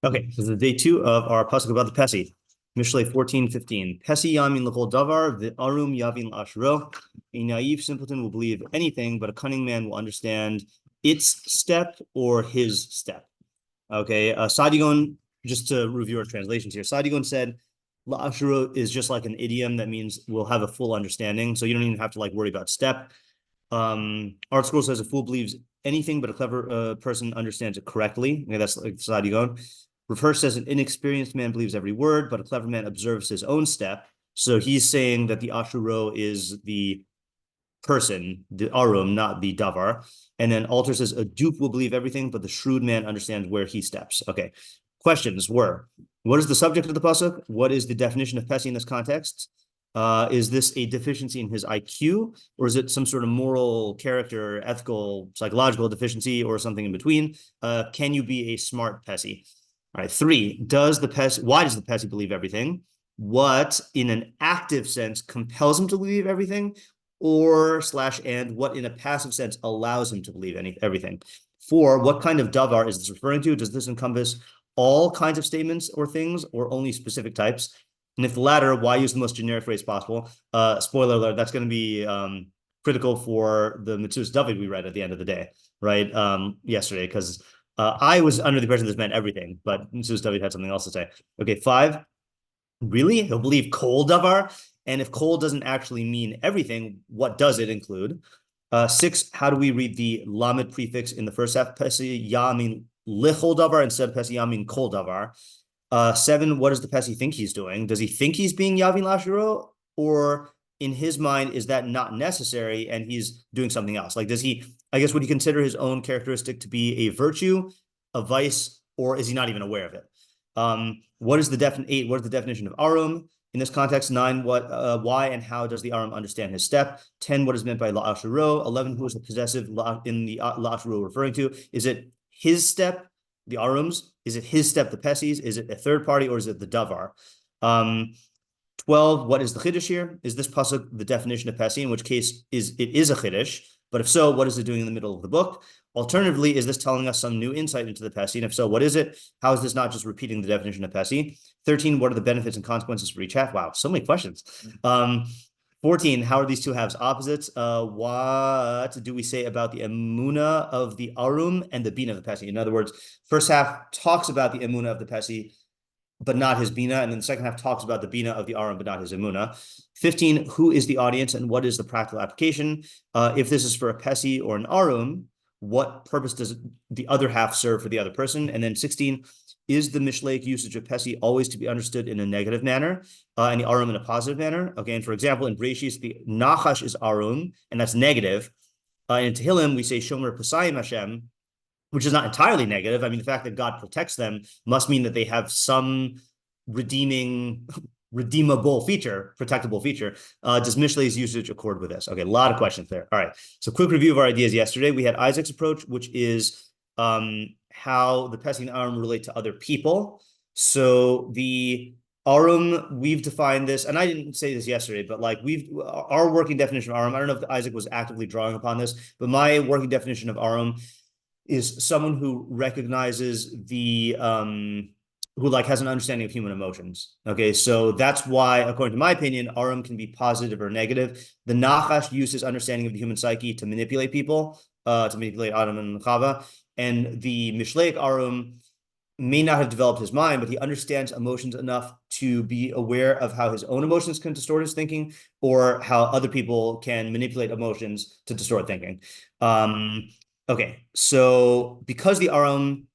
Okay, so this is day 2 of our pasuk about the Pesi. Mishlei 14:15. Pesi yamin l'chol davar, the Arum yavin l'ashro. A naive simpleton will believe anything, but a cunning man will understand its step or his step. Okay, Sadigon, just to review our translations here, Sadigon said, la'ashro is just like an idiom that means we'll have a full understanding, so you don't even have to worry about step. Art Scroll says a fool believes anything, but a clever person understands it correctly. Okay, that's like Sadigon. Reverse says an inexperienced man believes every word, but a clever man observes his own step. So he's saying that the ashuro is the person, the arum, not the davar. And then Alter says a dupe will believe everything, but the shrewd man understands where he steps. Okay. Questions were, what is the subject of the pasuk? What is the definition of Pesi in this context? Is this a deficiency in his IQ, or is it some sort of moral, character, ethical, psychological deficiency, or something in between? Can you be a smart Pesi? All right, 3, why does the Pesi believe everything? What, in an active sense, compels him to believe everything? And what, in a passive sense, allows him to believe everything? 4, what kind of davar is this referring to? Does this encompass all kinds of statements or things, or only specific types? And if the latter, why use the most generic phrase possible? Spoiler alert, that's going to be critical for the David we read at the end of the day, right? Yesterday, because I was under the impression this meant everything, but David had something else to say. Okay, 5, really? He'll believe kol davar? And if kol doesn't actually mean everything, what does it include? 6, how do we read the lamed prefix in the first half? Pesi yamin lichol davar instead of pesi yamin kol davar. 7, what does the Pesi think he's doing? Does he think he's being yavin lashiro? Or in his mind, is that not necessary and he's doing something else? Would he consider his own characteristic to be a virtue, a vice, or is he not even aware of it? 8, what is the definition of Arum? In this context, 9, why and how does the Arum understand his step? 10, what is meant by la'ashiro? 11, who is the possessive in the la'ashiro referring to? Is it his step, the Arums? Is it his step, the Pesis? Is it a third party, or is it the davar? 12, what is the chidush here? Is this pasuk the definition of Pesi, in which case it is a chidush? But if so, what is it doing in the middle of the book? Alternatively, is this telling us some new insight into the Pesi? And if so, what is it? How is this not just repeating the definition of Pesi? 13, what are the benefits and consequences for each half? Wow, so many questions. 14, how are these two halves opposites? What do we say about the emuna of the Arum and the bina of the Pesi? In other words, first half talks about the emuna of the Pesi, but not his bina, and then the second half talks about the bina of the Arum, but not his emuna. 15, who is the audience and what is the practical application? If this is for a Pesi or an Arum, what purpose does the other half serve for the other person? And then 16, is the Mishlei usage of Pesi always to be understood in a negative manner, and the Arum in a positive manner? Okay, and for example, in Breshis, the Nachash is Arum, and that's negative. In Tehillim, we say Shomer Pesayim Hashem, which is not entirely negative. I mean, the fact that God protects them must mean that they have some redeemable feature, protectable feature. Does Mishlei's usage accord with this? Okay, a lot of questions there. All right, so quick review of our ideas yesterday. We had Isaac's approach, which is how the Pesi and Arum relate to other people. So the Arum, we've defined this, and I didn't say this yesterday, but our working definition of Arum, I don't know if Isaac was actively drawing upon this, but my working definition of Arum is someone who recognizes who has an understanding of human emotions. Okay, so that's why, according to my opinion, Arum can be positive or negative. The Nachash uses understanding of the human psyche to manipulate people, to manipulate Adam and Chava. And the Mishlei Arum may not have developed his mind, but he understands emotions enough to be aware of how his own emotions can distort his thinking, or how other people can manipulate emotions to distort thinking. Okay, so because the Arum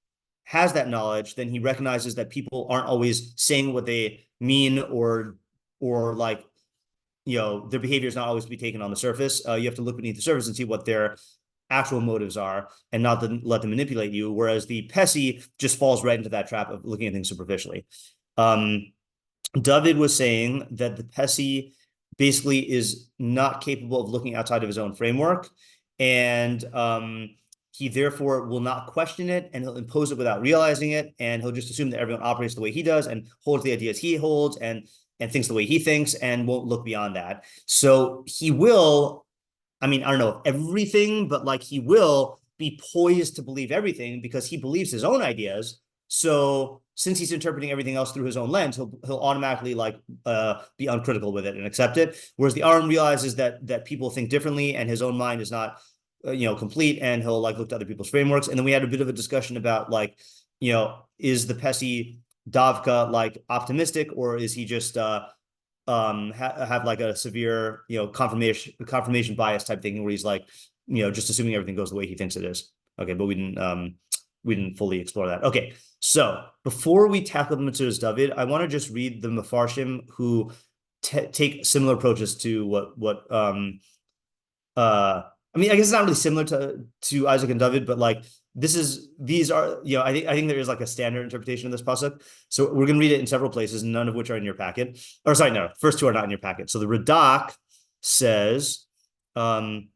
has that knowledge, then he recognizes that people aren't always saying what they mean, or their behavior is not always to be taken on the surface. You have to look beneath the surface and see what their actual motives are, and not let them manipulate you. Whereas the Pesi just falls right into that trap of looking at things superficially. David was saying that the Pesi basically is not capable of looking outside of his own framework, and he therefore will not question it, and he'll impose it without realizing it, and he'll just assume that everyone operates the way he does and holds the ideas he holds and thinks the way he thinks, and won't look beyond that. So he will, I don't know if everything, but he will be poised to believe everything because he believes his own ideas, So since he's interpreting everything else through his own lens, he'll automatically be uncritical with it and accept it. Whereas the Arum realizes that people think differently and his own mind is not complete, and he'll look to other people's frameworks. And then we had a bit of a discussion about is the Pesi Davka optimistic, or is he just have a severe confirmation bias type thing where he's just assuming everything goes the way he thinks it is. Okay, but we didn't fully explore that. Okay, so before we tackle the Metzudas David, I want to just read the meforshim who take similar approaches to what I guess it's not really similar to Isaac and David, but these are I think there is a standard interpretation of this pasuk. So we're gonna read it in several places, none of which are in your packet. Or sorry, no, first two are not in your packet. So the Radak says, Pesi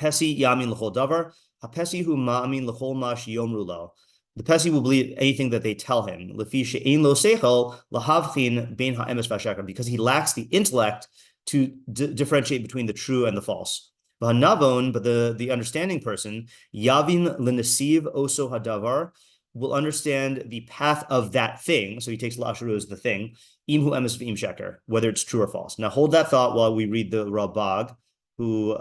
yamin l'chol davar, hapesi hu ma'amin l'chol mash yomru lo. The Pesi will believe anything that they tell him. Lefi she'ein lo seichel lahavchin bein ha'emes v'hashakar, because he lacks the intellect to differentiate between the true and the false. Navon, but the understanding person, Yavin l'nesiv oso hadavar, will understand the path of that thing. So he takes la'asharu as the thing, imhu emes v'im sheker, whether it's true or false. Now hold that thought while we read the Rabag, who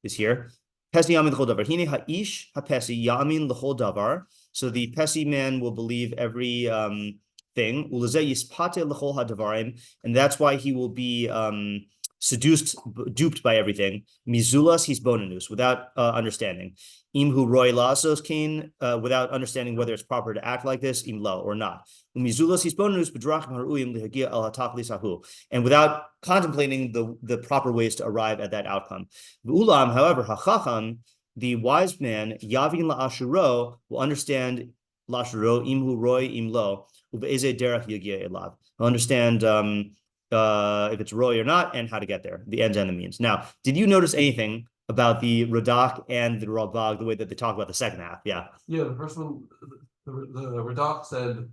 is here. Pesi yamin l'chol davar. Hine ha'ish ha'pesi yamin l'chol davar. So the Pesi man will believe every thing. Ulazeh yispate l'chol hadavarim, and that's why he will be duped by everything. Mizulas his bonanus, without understanding. Imhu roy lasos kain, without understanding whether it's proper to act like this, imlo or not. Mizulas his bonanus b'drachim haruyim lihagia al hatakli sahu, and without contemplating the proper ways to arrive at that outcome. Ulam, however, hachacham, the wise man, yavin la'ashuro, will understand la'ashuro imhu roy imlo ube'eze derech yagia elav. He'll understand if it's roy or not, and how to get there, the ends and the means. Now, did you notice anything about the Radak and the Rabag, the way that they talk about the second half? Yeah. Yeah, the first one, the Radak said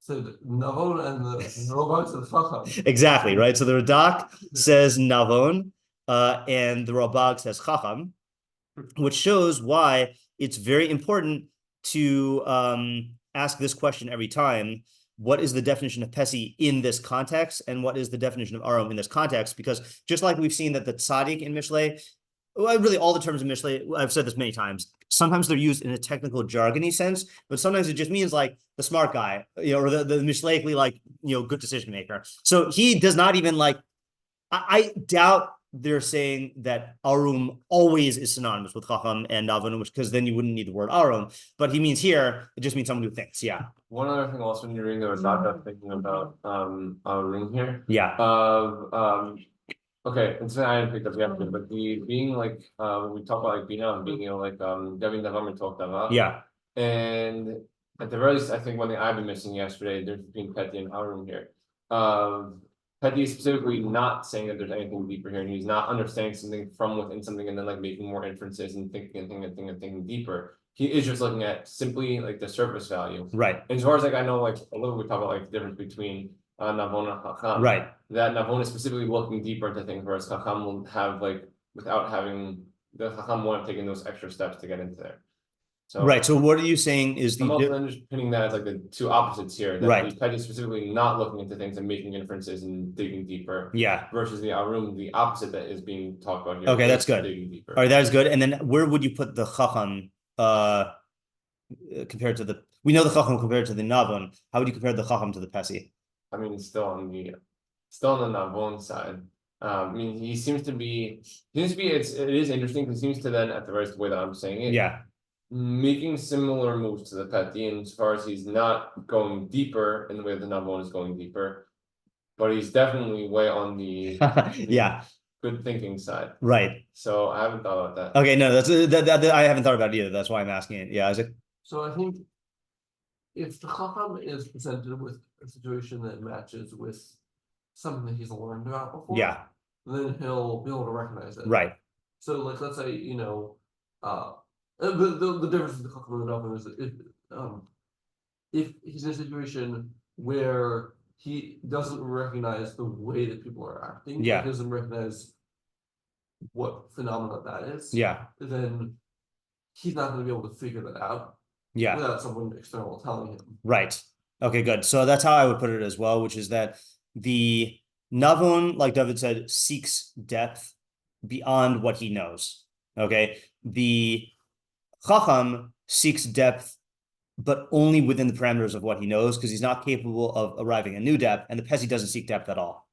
Navon, and the Rabag said Chacham. Exactly, right? So the Radak says Navon, and the Rabag says Chacham, which shows why it's very important to ask this question every time. What is the definition of Pesi in this context, and what is the definition of Arum in this context? Because just like we've seen that the tzaddik in Mishlei, really all the terms in Mishlei, I've said this many times, sometimes they're used in a technical jargony sense, but sometimes it just means the smart guy, or the Mishleikly, good decision maker. So he does not even I doubt they're saying that Arum always is synonymous with Chacham and Navon, because then you wouldn't need the word Arum. But he means here, it just means someone who thinks. Yeah. One other thing also when you're reading the Radak, thinking about Arum here. Yeah. Okay, it's I didn't pick up the episode, but the being when we talk about Bina and being Devin Davar and talk Davar. Yeah. And at the very least, I think one thing I've been missing yesterday, there's between Peti and Arum here. Peti is specifically not saying that there's anything deeper here, and he's not understanding something from within something and then making more inferences and thinking deeper. He is just looking at simply the surface value. Right. And as far as I know, a little bit we talk about the difference between Navon and Chacham. Right. That Navon is specifically looking deeper into things, whereas Chacham will have without having the Chacham won't have taken those extra steps to get into there. So right. So what are you saying is I'm also understanding that as the two opposites here. That right. Peti is specifically not looking into things and making inferences and digging deeper. Yeah. Versus the Arum, the opposite that is being talked about here. Okay, that's good. Digging deeper. All right, that is good. And then where would you put the Chacham compared to the? We know the Chacham compared to the Navon. How would you compare the Chacham to the Pesi? I mean, still on the Navon side. He seems to be. It is interesting because he seems to then, at the very way that I'm saying it. Yeah. Making similar moves to the Peti, and as far as he's not going deeper in the way the Navon is going deeper, but he's definitely way on the yeah, good thinking side. Right. So I haven't thought about that. Okay, no, that's that I haven't thought about it either. That's why I'm asking it. Yeah, Isaac. So I think if the Chacham is presented with a situation that matches with something that he's learned about before, yeah, then he'll be able to recognize it. Right. So let's say the difference with the Chacham and the Navon is that if he's in a situation where he doesn't recognize the way that people are acting, yeah, he doesn't recognize what phenomena that is, yeah, then he's not going to be able to figure that out. Yeah. without someone external telling him. Right. Okay, good. So that's how I would put it as well, which is that the Navon, like David said, seeks depth beyond what he knows. Okay. The Chacham seeks depth, but only within the parameters of what he knows, because he's not capable of arriving at new depth, and the Pesi doesn't seek depth at all.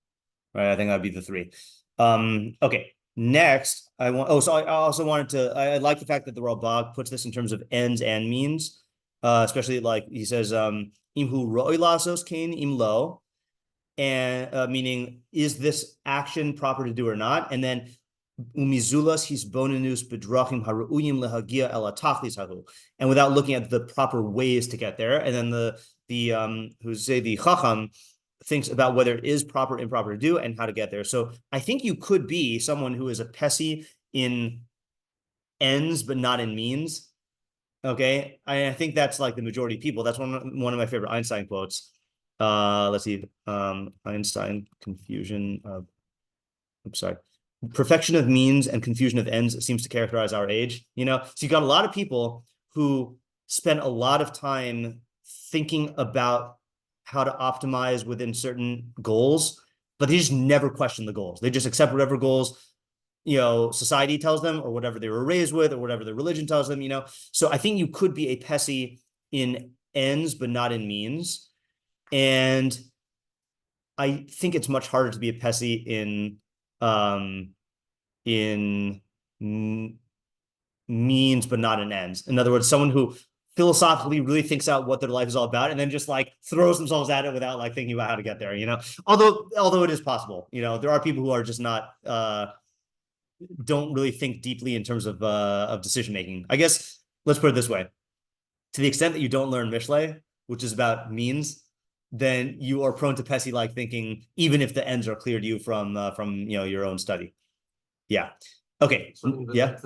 Right. I think that'd be the three. Okay. Next, I also wanted to, I like the fact that the Rambam puts this in terms of ends and means, especially like he says, imhu ro'oi lasos kain im lo, and meaning, is this action proper to do or not? And then umizulas hisbonenus bedrachim haru'uyim lehagia ela tachlis hahu, and without looking at the proper ways to get there. And then the Chacham thinks about whether it is proper, improper to do, and how to get there. So I think you could be someone who is a Pesi in ends, but not in means. Okay. I think that's like the majority of people. That's one of my favorite Einstein quotes. Let's see. Einstein confusion of, I'm sorry. Perfection of means and confusion of ends seems to characterize our age. So you got a lot of people who spend a lot of time thinking about how to optimize within certain goals, but they just never question the goals. They just accept whatever goals, society tells them, or whatever they were raised with, or whatever their religion tells them, So I think you could be a Pesi in ends, but not in means. And I think it's much harder to be a Pesi in means, but not in ends. In other words, someone who philosophically really thinks out what their life is all about, and then just like throws themselves at it without like thinking about how to get there, although it is possible, there are people who are just not, don't really think deeply in terms of decision-making. I guess, let's put it this way. To the extent that you don't learn Mishlei, which is about means, then you are prone to Pesi-like thinking, even if the ends are clear to you from your own study. Yeah. Okay. Yeah.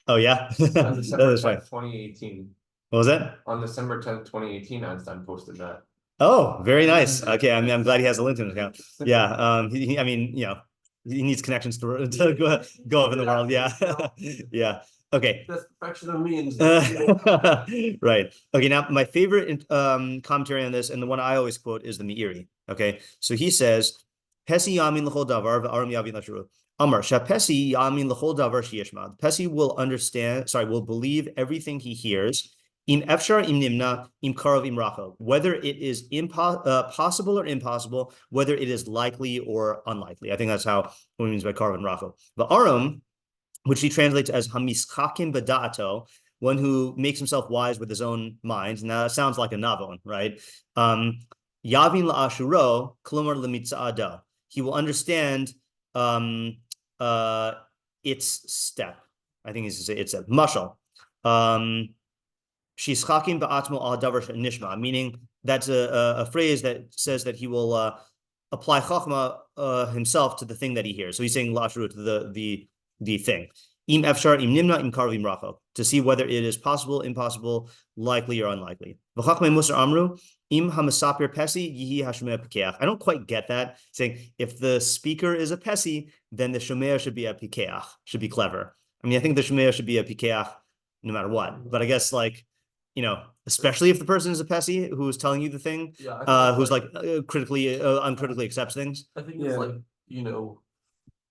Oh, yeah. On December 10th, right. 2018. What was that? On December 10th, 2018, Einstein posted that. Oh, very nice. Okay, I'm glad he has a LinkedIn account. Yeah. He needs connections to go up in the world. Yeah. Yeah. Okay. That's perfection of means. Right. Okay. Now, my favorite commentary on this, and the one I always quote, is the Meiri. Okay. So he says, Pesi yamin l'chol davar v'arum yavin l'shuru. Amar shapesi yamin l'chol davar sheyishma. Pesi will believe everything he hears. Im efshar im nimna im karov im rachel. Whether it is possible or impossible, whether it is likely or unlikely. I think that's what he means by karov and rachel. The Arum, which he translates as hamischakim b'da'ato, one who makes himself wise with his own mind. Now that sounds like a navon, right? Yavin la'ashuro klumar l'mitza'ado. He will understand its step. I think he's to say it's a mashal. Shishchakim ba'atmo al davar nishma, meaning that's a phrase that says that he will apply chachma himself to the thing that he hears. So he's saying la'ashuro to the thing. Im efshar im nimna im karv im rachel, to see whether it is possible, impossible, likely or unlikely. V'chachmei musar amru im hamasapir pesi yihi hashomea pikeach. I don't quite get that, saying if the speaker is a pesi, then the shomea should be a pikeach, should be clever. I mean, I think the shomea should be a pikeach no matter what. But I guess especially if the person is a pesi who's telling you the thing, who's uncritically accepts things. I think it's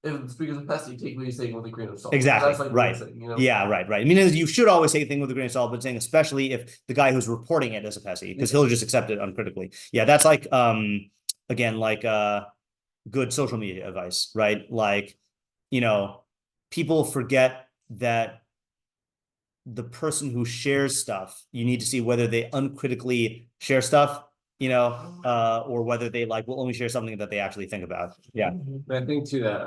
if the speaker's a Pesi, take what he's saying with a grain of salt. Exactly. That's like right. Saying, Yeah, right. I mean, you should always say a thing with a grain of salt, but saying especially if the guy who's reporting it is a Pesi, because he'll just accept it uncritically. Yeah, that's like good social media advice, right? Like, people forget that the person who shares stuff, you need to see whether they uncritically share stuff, or whether they will only share something that they actually think about. Yeah. But I think too that,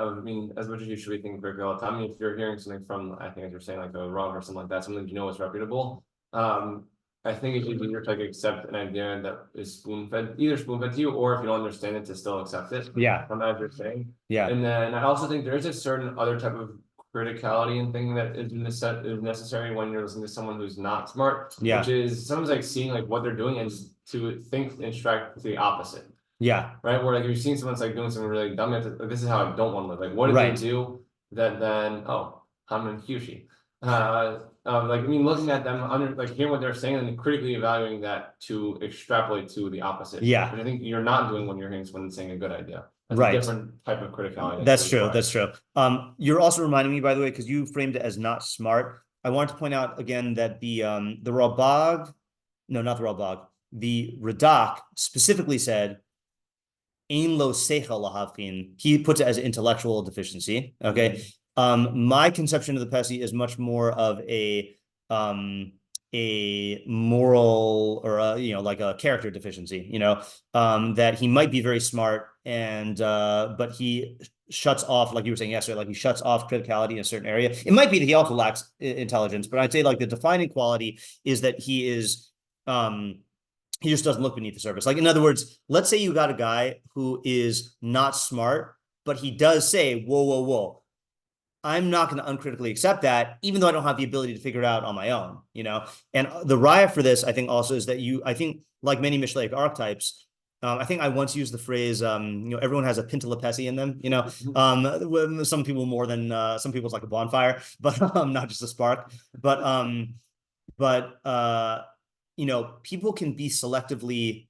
as much as you should be thinking critically all the time, if you're hearing something from, I think as you're saying, like a Rav or something like that, something is reputable. I think it's easier to accept an idea that is either spoon fed to you, or if you don't understand it, to still accept it. Yeah. As you're saying. Yeah. And then I also think there is a certain other type of criticality and thing that is necessary when you're listening to someone who's not smart. Yeah. Which is someone's seeing what they're doing and to think and strike to the opposite. Yeah. Right. Where you're seeing someone's doing something really dumb. This is how I don't want to live. What did they do that then? Oh, I'm in Kyushi. Looking at them hearing what they're saying and critically evaluating that to extrapolate to the opposite. Yeah. But I think you're not doing when you're hearing someone saying a good idea. That's Right. a different type of criticality. That's true. That's true. You're also reminding me, by the way, because you framed it as not smart. I wanted to point out again that the Ralbag, no, not the Ralbag, the Radak specifically said, Ein lo seichel lahavkin. He puts it as intellectual deficiency. Okay. My conception of the Pesi is much more of a moral or a character deficiency, that he might be very smart but he shuts off, like you were saying yesterday, like he shuts off criticality in a certain area. It might be that he also lacks intelligence, but I'd say like the defining quality is that he is he just doesn't look beneath the surface. Like, in other words, let's say you got a guy who is not smart, but he does say, whoa, I'm not going to uncritically accept that, even though I don't have the ability to figure it out on my own, And the raya for this, I think, also is that I think, like many Mishlei archetypes, I think I once used the phrase, everyone has a pintala Pesi in them, some people more than, some people's like a bonfire, but not just a spark. But people can be selectively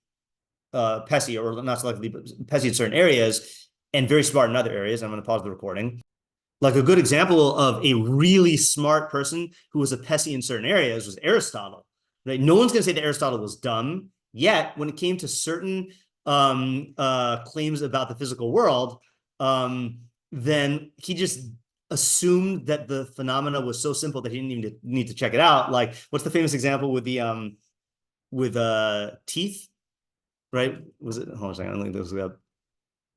Pesi, or not selectively, but Pesi in certain areas and very smart in other areas. I'm going to pause the recording. Like a good example of a really smart person who was a Pesi in certain areas was Aristotle. Right? No one's going to say that Aristotle was dumb, yet when it came to certain claims about the physical world, then he just assumed that the phenomena was so simple that he didn't even need to check it out. Like, what's the famous example with the teeth? Right? Was it? Hold on a second. I think this was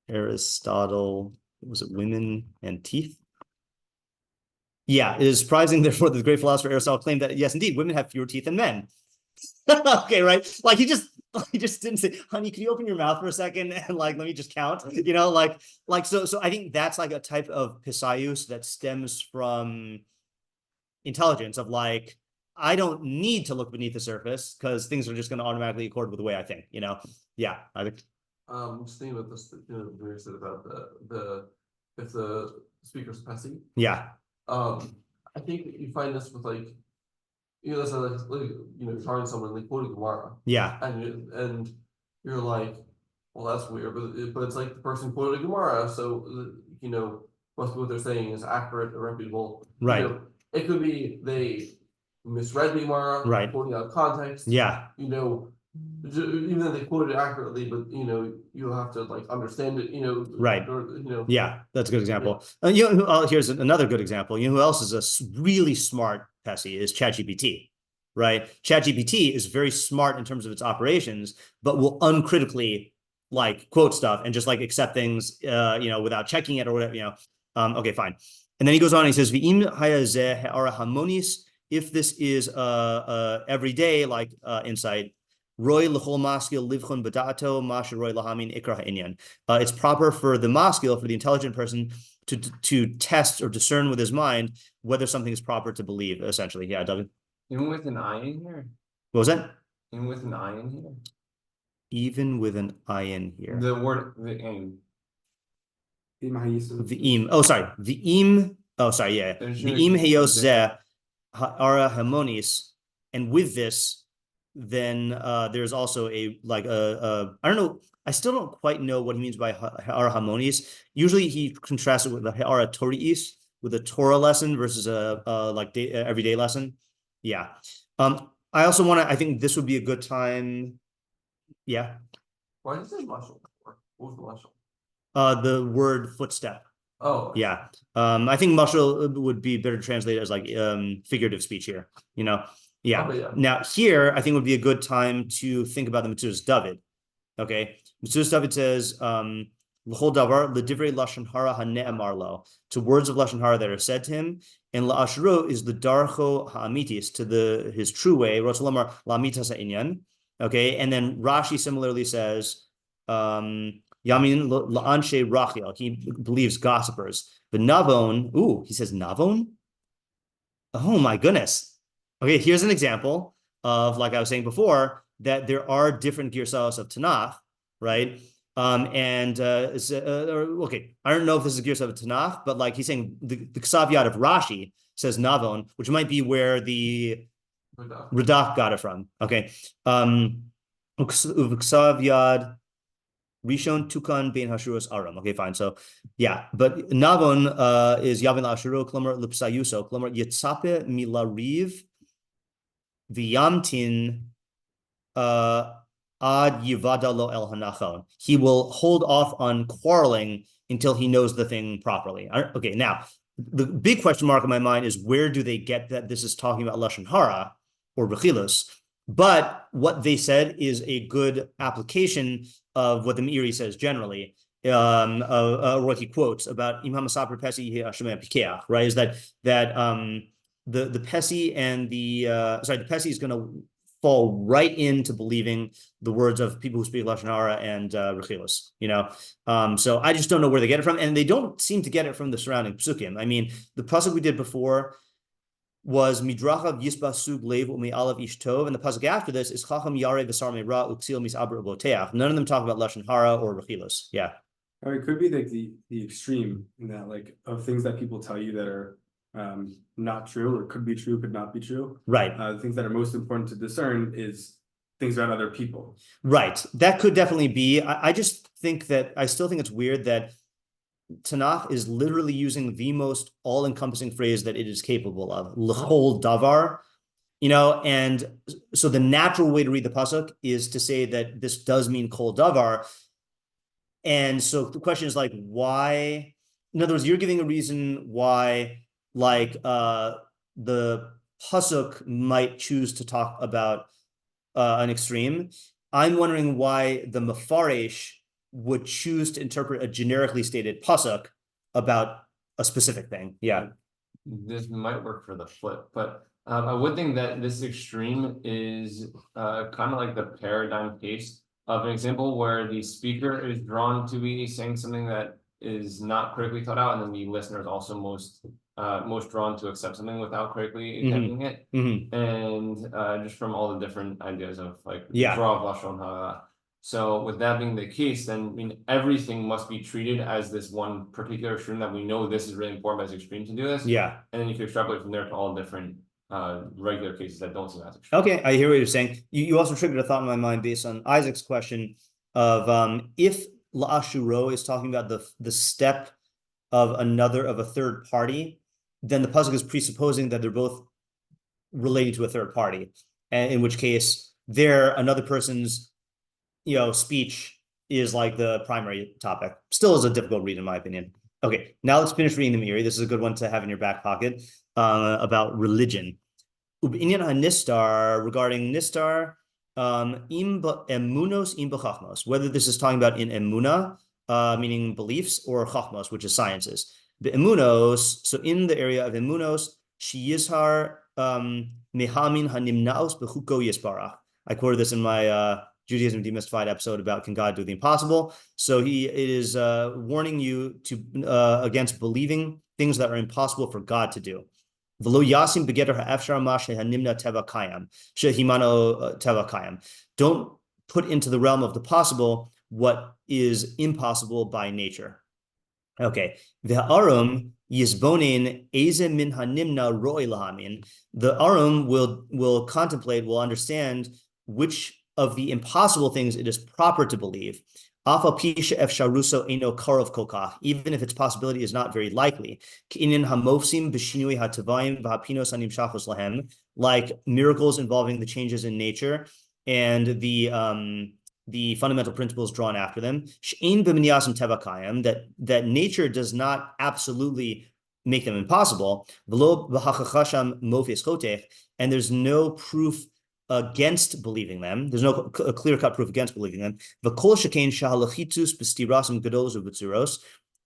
Aristotle. Was it women and teeth? Yeah, it is surprising, therefore, the great philosopher Aristotle claimed that, yes, indeed, women have fewer teeth than men. Okay, right? Like, he just didn't say, honey, can you open your mouth for a second and let me just count? So I think that's like a type of pisaius that stems from intelligence of like, I don't need to look beneath the surface because things are just going to automatically accord with the way I think, Yeah, I think. Just thinking about this, we said about if the speaker's Pesi. Yeah. I think you find this with let's say you're talking to someone, they quote a Gemara. Yeah. And you're like, well, that's weird, but it's like the person quoted a Gemara, so most of what they're saying is accurate or reputable. Right. It could be they misread the Gemara, right, quoting out of context. Yeah. Even though they quoted it accurately, but you'll have to understand it. Right. Yeah, that's a good example. Yeah. Here's another good example. Who else is a really smart Pesi is ChatGPT. Right. ChatGPT is very smart in terms of its operations, but will uncritically quote stuff and just accept things without checking it or whatever. Okay, fine. And then he goes on and he says, "V'im hayazeh ha'ara hamonis." If this is everyday insight. Roy l'chol maskil livchon b'da'ato masha roy lahamin ikra ha'inyan. It's proper for the maskil, for the intelligent person, to test or discern with his mind whether something is proper to believe. Essentially, yeah, David. Even with an ayin here. What was that? Even with an ayin here. Even with an ayin here. The word the aim. V'im. Oh, sorry. V'im. Oh, sorry. Yeah. V'im heyos zeh ha'ara hamonis, and with this. Then there's also I don't know, I still don't quite know what he means by ha'ara harmonious. Usually he contrasts it with the ha'ara tori'is, with a Torah lesson versus a everyday lesson. Yeah. I also I think this would be a good time. Yeah. Why did you say mushal? What was the mushal? The word footstep. Oh. Yeah. I think mushal would be better translated as figurative speech here, Yeah. Oh, yeah. Now here, I think would be a good time to think about the Metzudas David. Okay. Metzudas David says, "L'chol davar l'divrei lashon hara hane'amar lo," to words of lashon hara that are said to him, and la'ashro is the darcho ha'amitis, to his true way. Rotz lomar la'amitas ha'inyan. Okay. And then Rashi similarly says, Yamin la'anshe rachel. He believes gossipers. But navon, he says navon. Oh my goodness. Okay, here's an example of, like I was saying before, that there are different girsaos of Tanakh, right? Okay, I don't know if this is girsa of Tanakh, but he's saying the Ksav Yad of Rashi says Navon, which might be where the Radak got it from. Okay. Uksav Yad Rishon Tukan Bein Hashuros Arum. Okay, fine. So yeah, but Navon is Yavin Ashuro, Klomer Lipsayuso, Klomer Yitzape Milariv V'yamtin Ad Yivada Lo El Hanachon. He will hold off on quarreling until he knows the thing properly. Okay, now the big question mark in my mind is where do they get that this is talking about Lashon Hara or Bechilus? But what they said is a good application of what the Meiri says generally, what he quotes about Imam Asapr Pesi Hashem Pikeach, right? Is that the Pesi and the Pesi is going to fall right into believing the words of people who speak Lashon Hara and Rechilus, So I just don't know where they get it from, and they don't seem to get it from the surrounding psukim. I mean, the pasuk we did before was Midrachav Yisba Sug Lev Umi Alav Ish Tov, and the pasuk after this is Chacham Yare V'Sar Meira Uksil Misabra Boteach. None of them talk about Lashon Hara or Rechilus. Yeah. Or it could be like the extreme in that, like, of things that people tell you that are not true, or could be true, could not be true. Right. The things that are most important to discern is things about other people. Right. That could definitely be. I just think that I still think it's weird that Tanakh is literally using the most all-encompassing phrase that it is capable of, l'chol davar, and so the natural way to read the pasuk is to say that this does mean kol davar. And so the question is like, why? In other words, you're giving a reason why, like, the pasuk might choose to talk about an extreme. I'm wondering why the mefaresh would choose to interpret a generically stated pasuk about a specific thing. Yeah. This might work for the flip, but I would think that this extreme is kind of like the paradigm case of an example where the speaker is drawn to be saying something that is not critically thought out, and then the listener is also most drawn to accept something without critically examining it. And just from all the different ideas of like draw of Lashon Hara. So with that being the case, then everything must be treated as this one particular extreme that we know this is really important as extreme to do this. Yeah. And then you can extrapolate from there to all different regular cases that don't seem as extreme. Okay, I hear what you're saying. You also triggered a thought in my mind based on Isaac's question of if La'ashuro is talking about the step of a third party, then the pasuk is presupposing that they're both related to a third party, and in which case another person's speech is like the primary topic. Still is a difficult read in my opinion. Okay, now let's finish reading the Meiri. This is a good one to have in your back pocket about religion. Inyan ha-nistar, regarding nistar, emunos im b'chachmos, whether this is talking about in emuna, meaning beliefs, or chachmos, which is sciences. The emunos, so in the area of emunos, sheyizhar mehamin hanimnaos b'chuko yisbarach. I quoted this in my Judaism Demystified episode about can God do the impossible. So it is warning you to against believing things that are impossible for God to do. V'lo yasim b'geder ha'efshar ma shehanimna teva kayam, shehimano teva kayam. Don't put into the realm of the possible what is impossible by nature. Okay. The Arum yizbonin eze min hanimna roi lahamin. The Arum will contemplate, will understand which of the impossible things it is proper to believe, even if its possibility is not very likely, like miracles involving the changes in nature and the fundamental principles drawn after them, that nature does not absolutely make them impossible, and there's no proof against believing them. There's no clear-cut proof against believing them.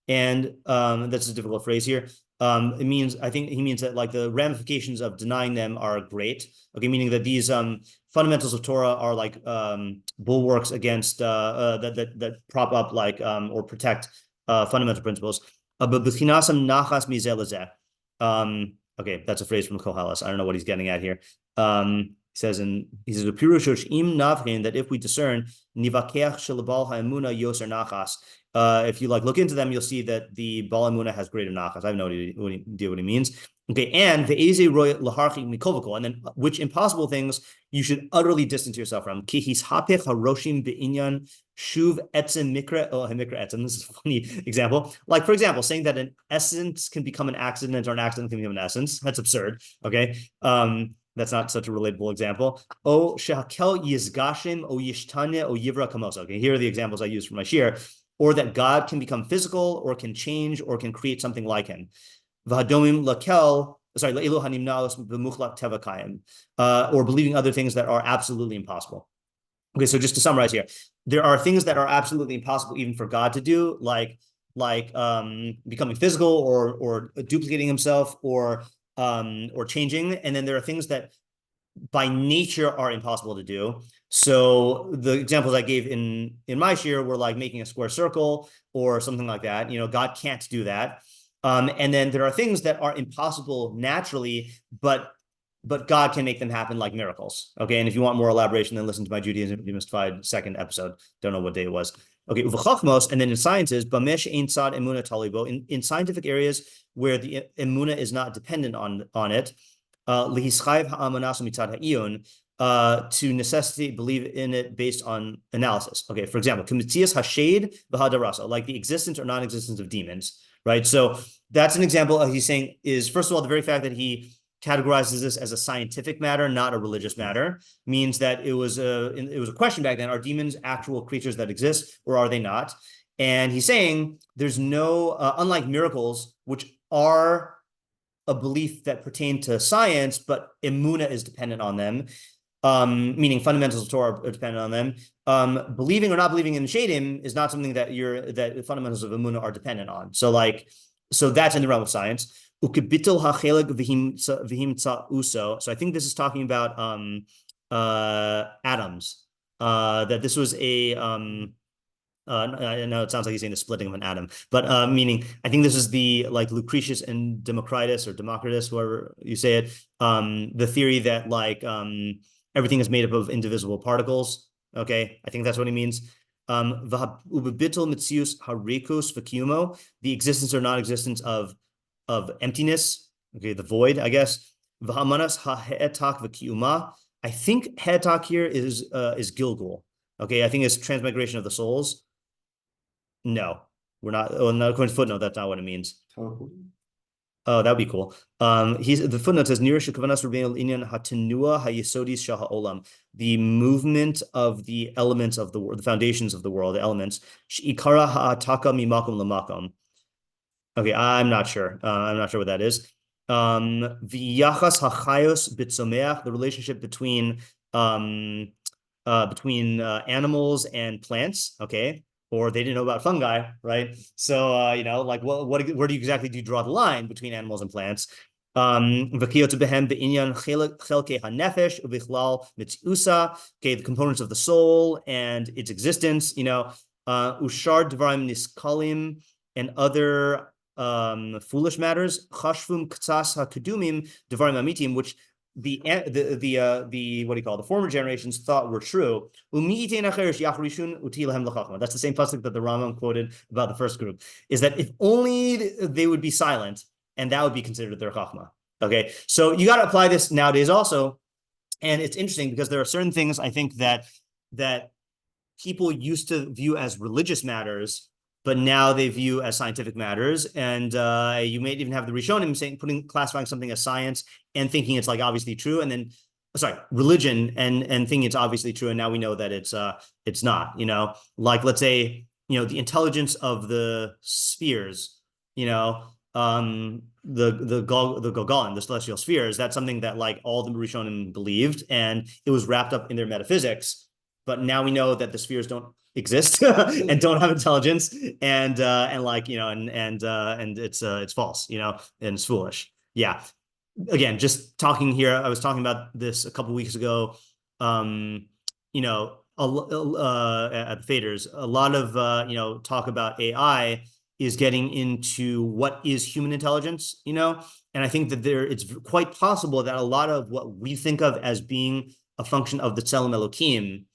And that's a difficult phrase here. I think he means that like the ramifications of denying them are great. Okay, meaning that these fundamentals of Torah are like bulwarks against that prop up like or protect fundamental principles. Okay, that's a phrase from Koheles. I don't know what he's getting at here. He says that if we discern if you like look into them, you'll see that the Bal Emunah has greater nachas. I have no idea what he means. Okay, and the eze roy laharchi mikovako, and then which impossible things you should utterly distance yourself from. Ki hishapech haroshim beinyan shuv etzem mikra. Oh, mikra etzem. This is a funny example. Like, for example, saying that an essence can become an accident or an accident can become an essence. That's absurd. Okay. That's not such a relatable example. O shehakel yizgashim o yishtane o yivra kamosa. Okay, here are the examples I use for my shiur. Or that God can become physical, or can change, or can create something like him. V'hadomim lakel, sorry, le'ilu hanimnaos b'muchlak teva kayim, or believing other things that are absolutely impossible. Okay, so just to summarize here, there are things that are absolutely impossible even for God to do, like becoming physical, or duplicating himself, or changing, and then there are things that by nature are impossible to do. So the examples I gave in my shiur were like making a square circle or something like that. God can't do that. And then there are things that are impossible naturally, but God can make them happen, like miracles. Okay, and if you want more elaboration, then listen to my Judaism Demystified second episode. Don't know what day it was. Okay, uvachachmos, and then in sciences, bamesh ein tzad emuna talibo, in scientific areas where the emuna is not dependent on it, lihischayv ha'amanas mitzad ha'iyun, to necessitate believe in it based on analysis. Okay, for example, k'mitzias hashade v'hadarasa, like the existence or non-existence of demons. Right, so that's an example of he's saying is, first of all, the very fact that he categorizes this as a scientific matter, not a religious matter, means that it was a question back then: are demons actual creatures that exist, or are they not? And he's saying there's no, unlike miracles, which are a belief that pertain to science, but emuna is dependent on them. Meaning fundamentals of Torah are dependent on them. Believing or not believing in Shadim is not something that the fundamentals of Emunah are dependent on. So that's in the realm of science. So I think this is talking about atoms. That this was a I know it sounds like he's saying the splitting of an atom, but meaning I think this is the like Lucretius and Democritus, or Democritus, however you say it. The theory that everything is made up of indivisible particles. Okay, I think that's what he means. The existence or non-existence of emptiness. Okay, the void, I guess. I think he'etak here is Gilgul. Okay, I think it's transmigration of the souls. No, we're not. Oh, not according to footnote, that's not what it means. Oh, that'd be cool. The footnote says the movement of the elements of the world, the foundations of the world, the elements. Okay, I'm not sure. I'm not sure what that is. The relationship between animals and plants. Okay. Or they didn't know about fungi, right? So, where do you exactly draw the line between animals and plants? Okay, the components of the soul and its existence, ushar dvarim niskalim, and other foolish matters, chashvum ktsas hakudumim dvarim amitim, which the the former generations thought were true. That's the same pasuk that the Rambam quoted about the first group, is that if only they would be silent, and that would be considered their chachma. Okay, so you got to apply this nowadays also, and it's interesting because there are certain things I think that people used to view as religious matters, but now they view as scientific matters. And you may even have the Rishonim classifying something as science and thinking it's like obviously true, and then religion and thinking it's obviously true, and now we know that it's not. Like, let's say the intelligence of the spheres, the Gogan, the celestial spheres. That's something that like all the Rishonim believed, and it was wrapped up in their metaphysics. But now we know that the spheres don't exist and don't have intelligence, and it's false, and it's foolish. Yeah. Again, just talking here, I was talking about this a couple of weeks ago. At the Faders, a lot of talk about AI is getting into what is human intelligence, and I think that it's quite possible that a lot of what we think of as being a function of the Tselem Elokim,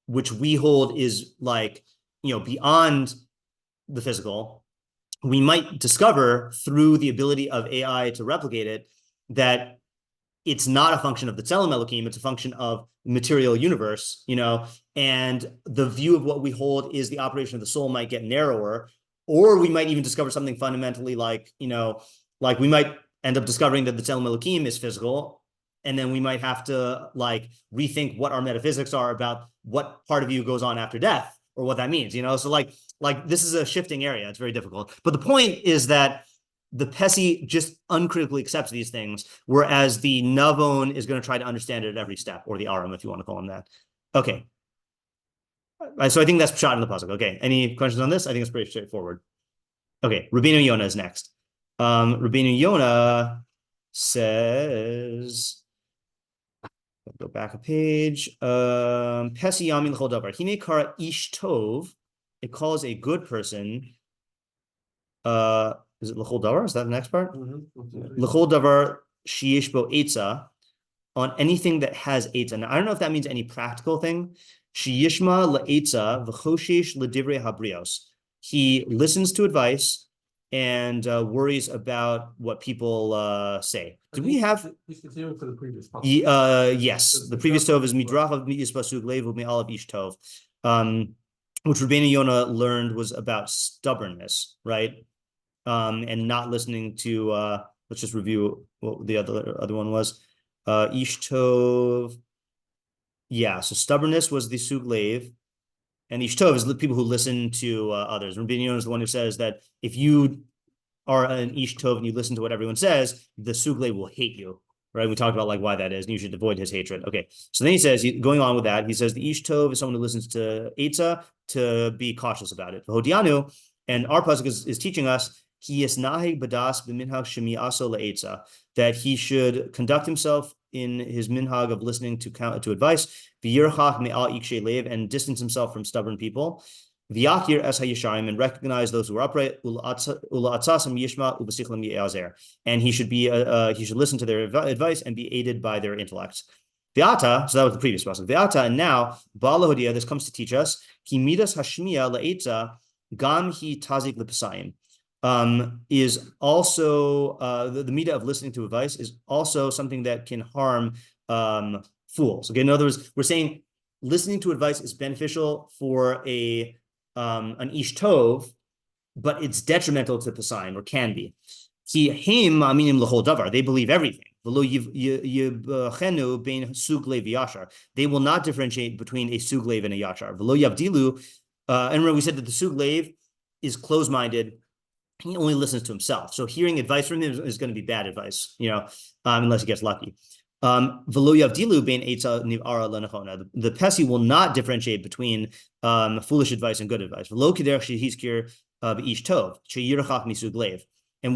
which we hold is beyond the physical, we might discover through the ability of AI to replicate it that it's not a function of the Tzelem Elokim, it's a function of material universe, and the view of what we hold is the operation of the soul might get narrower, or we might even discover something fundamentally like we might end up discovering that the Tzelem Elokim is physical, and then we might have to rethink what our metaphysics are about what part of you goes on after death, or what that means, So like this is a shifting area. It's very difficult. But the point is that the Pesi just uncritically accepts these things, whereas the Navon is going to try to understand it at every step, or the Arum, if you want to call him that. Okay. So I think that's shot in the pasuk. Okay. Any questions on this? I think it's pretty straightforward. Okay. Rabbeinu Yona is next. Rabbeinu Yona says, go back a page. Pesi yamin l'chol davar. Hine kara ish tov. It calls a good person. Is it l'chol davar? Is that the next part? L'chol davar sheyesh bo etza, on anything that has etza. Now, I don't know if that means any practical thing. Sheyishma la'etza v'choshesh l'divrei habrios. He listens to advice and worries about what people say. Did we have? He's continuing for the previous pasuk. Yes, the previous tov is midrach of mi'is pasuk levu me'alav ish tov, which Rabbeinu Yona learned was about stubbornness, right? And not listening to let's just review what the other one was. Ish tov. Yeah, so stubbornness was the sug lev, and ish tov is the people who listen to others. Rambam Yona is the one who says that if you are an ish tov and you listen to what everyone says, the sug lev will hate you. Right? We talked about why that is, and you should avoid his hatred. Okay, so then he says, going on with that, he says the ish tov is someone who listens to etza to be cautious about it. Hodianu, and our pasuk is teaching us that he should conduct himself in his minhag of listening to advice, and distance himself from stubborn people, and recognize those who are upright, and he should listen to their advice and be aided by their intellects. V'ata, so that was the previous pasuk. V'ata, and now Bala Hodia, this comes to teach us ki midas hashmiya la'etza gam hi tazik l'pesayim. Is also the midah of listening to advice is also something that can harm fools. Okay, in other words, we're saying listening to advice is beneficial for an ish tov, but it's detrimental to Pesayim, or can be. They believe everything. They will not differentiate between a suglev and a yachar. And remember, we said that the suglev is closed-minded. He only listens to himself. So hearing advice from him is going to be bad advice, unless he gets lucky. The Pesi will not differentiate between foolish advice and good advice. And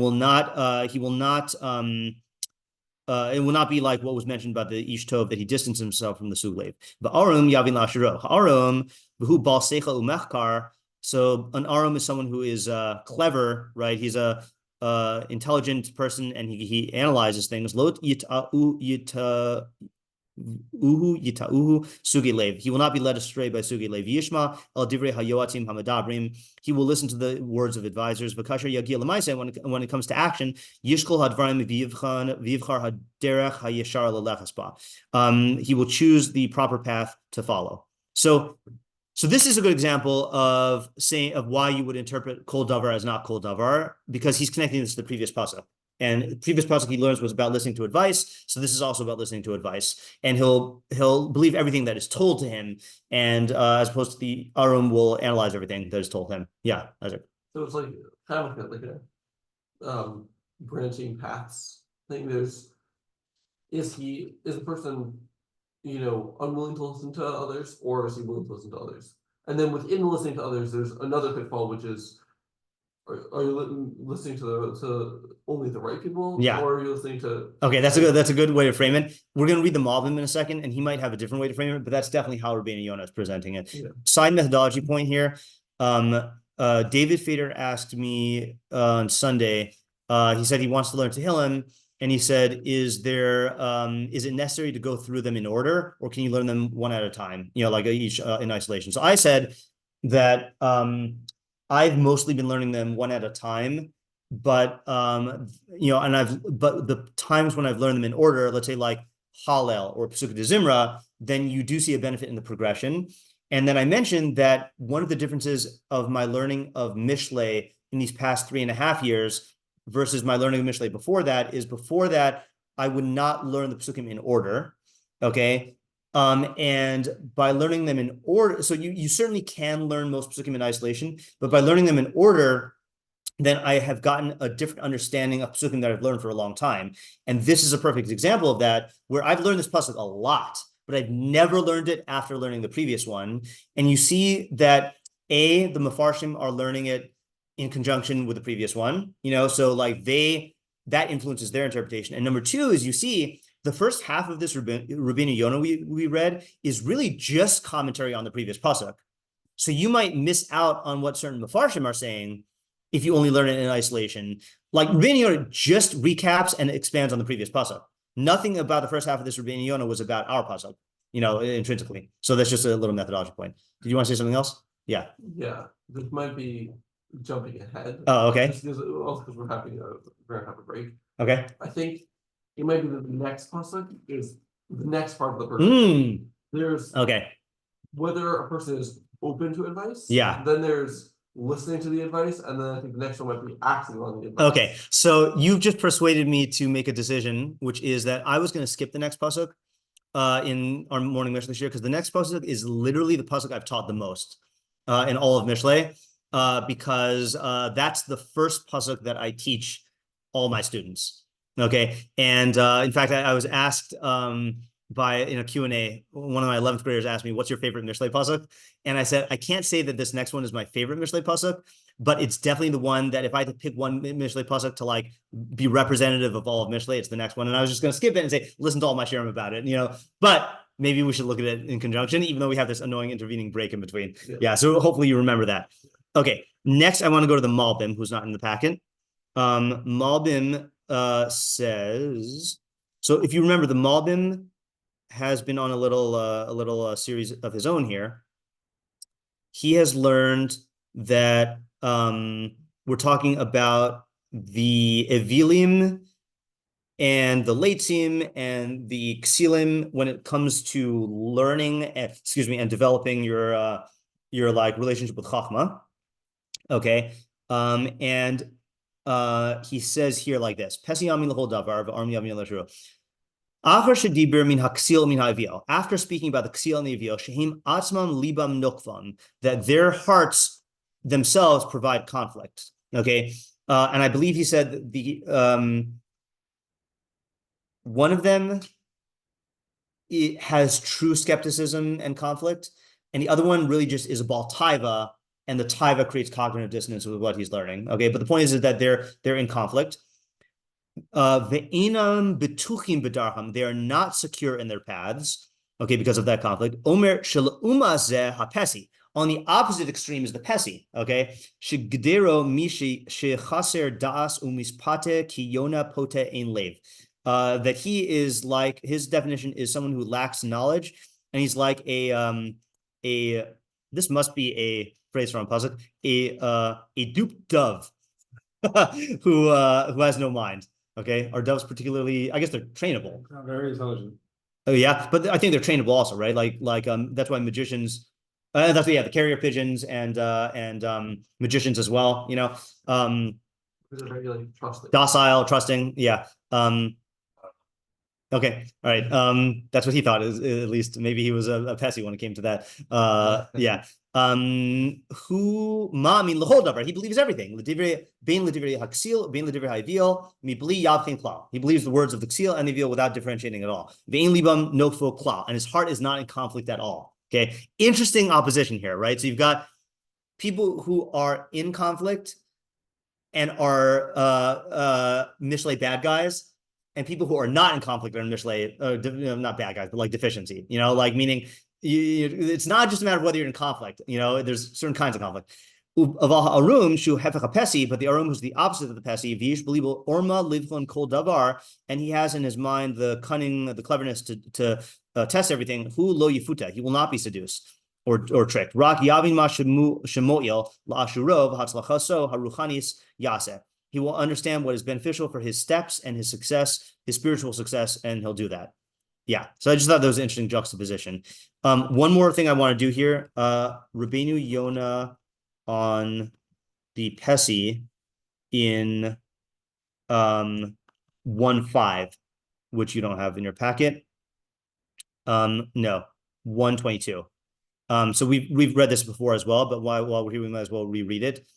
will not, he will not, it will not be like what was mentioned about the ish tov, that he distanced himself from the suglev. The Arum yavin lashiro. Arum who bal seichel umechkar. So an Arum is someone who is clever, right? He's a intelligent person, and he analyzes things. Lot yita'uhu sugi lev. He will not be led astray by sugi lev. Yishma el divrei hayoatim hamadabrim. He will listen to the words of advisors. V'kasher yagil l'maaseh. When it comes to action, yishkol hadvarim v'yivchar haderech hayeshar l'lechasba. He will choose the proper path to follow. So this is a good example of why you would interpret kol davar as not kol davar, because he's connecting this to the previous pasuk. And the previous pasuk he learns was about listening to advice, so this is also about listening to advice. And he'll believe everything that is told to him, and as opposed to the Arum will analyze everything that is told him. Yeah, Isaac. So it's like kind of like a branching paths thing. Is a person unwilling to listen to others, or is he willing to listen to others? And then within listening to others, there's another pitfall, which is, are you listening to only the right people? Yeah. Or are you listening to? Okay, that's a good way to frame it. We're going to read the Malbim in a second, and he might have a different way to frame it, but that's definitely how Rבינו Yona is presenting it. Yeah. Side methodology point here. David Fader asked me on Sunday. He said he wants to learn Tehillim. And he said, is it necessary to go through them in order, or can you learn them one at a time, like each in isolation? So I said that I've mostly been learning them one at a time, but but the times when I've learned them in order, let's say like Hallel or Pasuk de Zimra, then you do see a benefit in the progression. And then I mentioned that one of the differences of my learning of Mishlei in these past 3.5 years versus my learning of Mishlei before that is before that, I would not learn the Pasukim in order, okay? And by learning them in order, so you certainly can learn most Pasukim in isolation, but by learning them in order, then I have gotten a different understanding of Pasukim that I've learned for a long time. And this is a perfect example of that, where I've learned this Pasuk a lot, but I've never learned it after learning the previous one. And you see that the meforshim are learning it in conjunction with the previous one, so like that influences their interpretation. And number two is you see the first half of this Rבינו Yona we read is really just commentary on the previous pasuk. So you might miss out on what certain meforshim are saying if you only learn it in isolation. Like Rבינו Yona just recaps and expands on the previous pasuk. Nothing about the first half of this Rבינו Yona was about our pasuk, intrinsically. So that's just a little methodology point. Did you want to say something else? Yeah. Yeah, this might be jumping ahead. Oh, okay. Also because we're having a break. Okay. I think it might be that the next pasuk is the next part of the person. There's whether a person is open to advice. Yeah. Then there's listening to the advice, and then I think the next one might be acting on the advice. Okay, so you've just persuaded me to make a decision, which is that I was going to skip the next pasuk in our morning Mishlei this year, because the next pasuk is literally the pasuk I've taught the most in all of Mishlei, because that's the first pasuk that I teach all my students. Okay, and in fact, I was asked by in a Q&A, one of my 11th graders asked me, what's your favorite Mishlei pasuk? And I said, I can't say that this next one is my favorite Mishlei pasuk, but it's definitely the one that if I had to pick one Mishlei pasuk to like be representative of all of Mishlei, it's the next one. And I was just going to skip it and say, listen to all my shiurim about it, but maybe we should look at it in conjunction, even though we have this annoying intervening break in between. Yeah, so hopefully you remember that. Okay, next I want to go to the Malbim, who's not in the packet. Malbim says, so if you remember, the Malbim has been on a little series of his own here. He has learned that we're talking about the Evilim and the Leitzim and the Ksilim when it comes to learning and developing your like relationship with Chachma. Okay. And he says here like this: Pesi yamin l'chol davar v'arum yamin l'shiro. After speaking about the ksil and the avil, shehim atzmam libam nukvam, that their hearts themselves provide conflict. Okay, and I believe he said that the one of them it has true skepticism and conflict, and the other one really just is a bal taiva, and the taiva creates cognitive dissonance with what he's learning. Okay, but the point is that they're in conflict. Ve'inam betuchim b'darham, they are not secure in their paths, okay, because of that conflict. Omer shel'uma zeh ha-pesi, on the opposite extreme is the pesi, okay, shegdero mishi shechaser da'as umispate ki yona pote ein lev, that he is like, his definition is someone who lacks knowledge, and he's like this must be a phrase from pasuk, a duped dove who has no mind. Okay, are doves particularly? I guess they're trainable. Very intelligent. Oh yeah, but I think they're trainable also, right? Like that's why magicians. That's the carrier pigeons and magicians as well. They're very like trusting. Docile, trusting. Yeah. Okay. All right. That's what he thought. Is at least maybe he was a Pesi when it came to that. Yeah. Who ma'amin l'chol davar, he believes everything. Bein l'divrei haksil, bein l'divrei ha'avil, mibli yavchin klal. He believes the words of the ksil and the avil without differentiating at all. Ve'in libam nokfo klal, and his heart is not in conflict at all. Okay, interesting opposition here, right? So you've got people who are in conflict and are Mishlei bad guys, and people who are not in conflict are Mishlei, not bad guys, but like deficiency. Like meaning. It's not just a matter of whether you're in conflict. There's certain kinds of conflict. Arum shu hefech Pesi, but the Arum who's the opposite of the Pesi, v'ish believable orma livlon kol davar, and he has in his mind the cunning, the cleverness to test everything. Hu lo yifuta, he will not be seduced or tricked. Rak yavin ma shemoil la'ashurov hatzlachaso haruchanis yaseh. he will understand what is beneficial for his steps and his success, his spiritual success, and he'll do that. Yeah, so I just thought that was an interesting juxtaposition. One more thing I want to do here, Rבינו Yona on the Pesi in 1:5, which you don't have in your packet. No, 1:22. So we've read this before as well, but while we're here, we might as well reread it.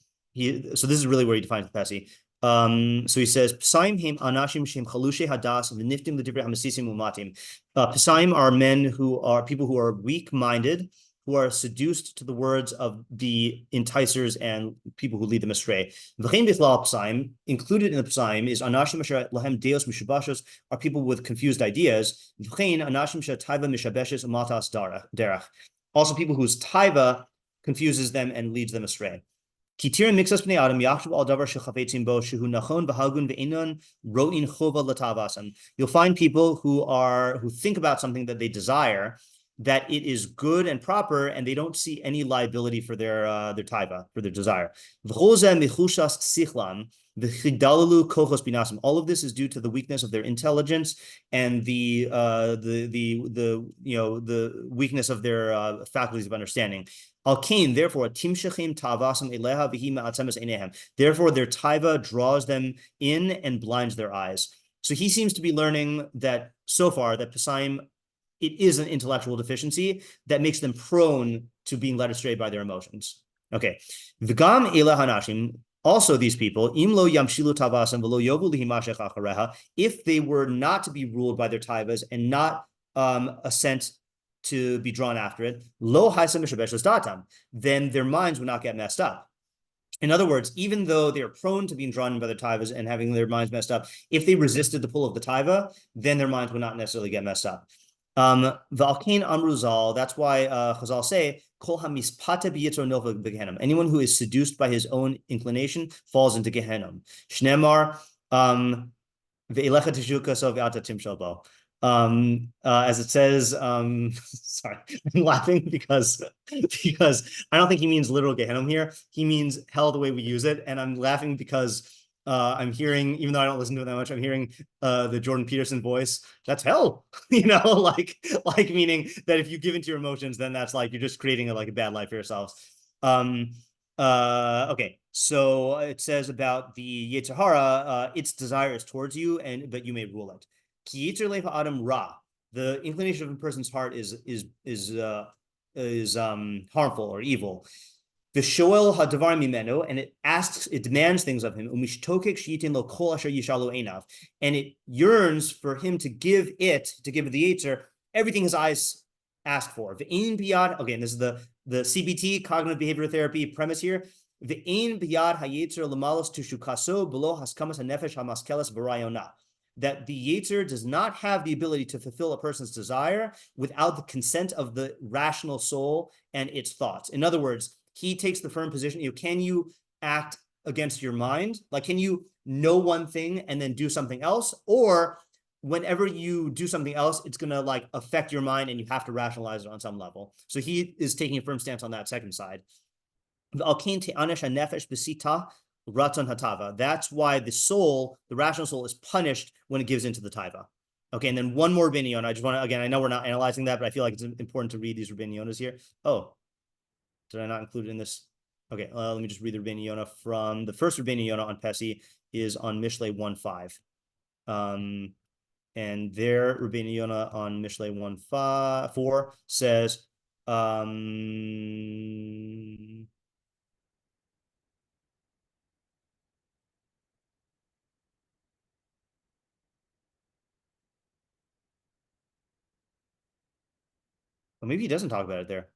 So this is really where he defines the Pesi. So he says, Psaim anashim shem chalushe hadas v'niftim l'divrei hamasisim umatim. Psaim are men who are people who are weak-minded, who are seduced to the words of the enticers and people who lead them astray. V'chein bichlal psaim, included in the psaim, is anashim asher lahem deos mishabashos, are people with confused ideas. V'chein anashim shetaiva mishabeshes umatas derech. Also people whose taiva confuses them and leads them astray. You'll find people who think about something that they desire, that it is good and proper, and they don't see any liability for their taiva, for their desire. All of this is due to the weakness of their intelligence and the weakness of their faculties of understanding. Therefore, their taiva draws them in and blinds their eyes. So he seems to be learning that so far that Psaim, it is an intellectual deficiency that makes them prone to being led astray by their emotions. Okay. V'gam elah hanashim, also these people, if they were not to be ruled by their taivas and not assent to be drawn after it, then their minds would not get messed up. In other words, even though they're prone to being drawn in by their taivas and having their minds messed up, if they resisted the pull of the taiva, then their minds would not necessarily get messed up. V'alkein amruzal, that's why Chazal say, Kol hamispata b'yitzro nova b'gehenom. Anyone who is seduced by his own inclination falls into Gehenom. Shnemar, ve'elecha tishuka so ve'ata timshal bo. As it says, sorry, I'm laughing because I don't think he means literal Gehenom here. He means hell the way we use it, and I'm laughing because I'm hearing, even though I don't listen to it that much, I'm hearing the Jordan Peterson voice. That's hell, like meaning that if you give into your emotions, then that's like you're just creating a bad life for yourselves. Okay, so it says about the Yetzer Hara, its desire is towards you, but you may rule it. Ki yitzer lev ha'adam ra, the inclination of a person's heart is harmful or evil. The shoel hadavar mimeno, and it demands things of him. Umishtoket shitin lo kol asher yishalu einav, and it yearns for him to give the yetzer everything his eyes ask for. The ein biyad, again, this is the CBT, cognitive behavioral therapy premise here. The ein biyad hayetzer lamalos tushukaso below haskamas hanefesh hamaskelas barayona. That the yetzer does not have the ability to fulfill a person's desire without the consent of the rational soul and its thoughts. In other words, he takes the firm position, can you act against your mind? Like, can you know one thing and then do something else? Or whenever you do something else, it's going to affect your mind and you have to rationalize it on some level. So he is taking a firm stance on that second side. That's why the rational soul is punished when it gives into the taiva. Okay, and then one more Rבינו Yona. I just want to, again, I know we're not analyzing that, but I feel like it's important to read these Rבינו Yonas here. Oh, did I not include it in this? Okay, let me just read the Rבינו Yona from the first Rבינו Yona on Pesi is on Mishlei 1:5. And there Rבינו Yona on Mishlei 1:4 says, well, maybe he doesn't talk about it there.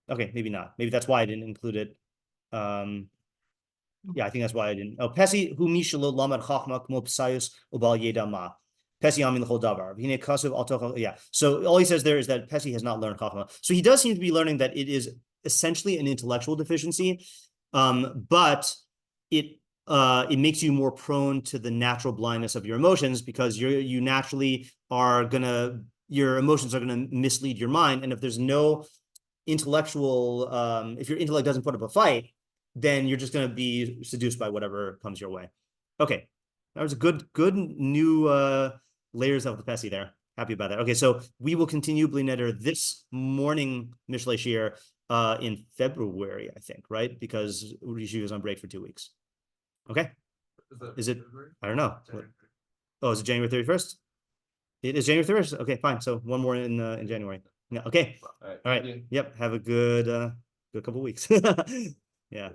Okay, maybe not. Maybe that's why I didn't include it. Yeah, I think that's why I didn't. Oh, Pesi hu mishalo lamad chachma kmo psayus ubal yedama. Pesi amin l'chol davar. Yeah. So all he says there is that Pesi has not learned chachma. So he does seem to be learning that it is essentially an intellectual deficiency, but it makes you more prone to the natural blindness of your emotions because you naturally are gonna. Your emotions are going to mislead your mind. And if there's no intellectual, if your intellect doesn't put up a fight, then you're just going to be seduced by whatever comes your way. Okay, that was a good new layers of the Pesi there. Happy about that. Okay, so we will continue Bli Neder this morning Mishlei shiur in February, I think, right? Because Yeshiva is on break for 2 weeks. Okay, is it? I don't know. Oh, is it January 31st? It is January 31st. Okay, fine. So one more in January. Yeah. Okay. All right. Yep. Have a good couple weeks. Yeah.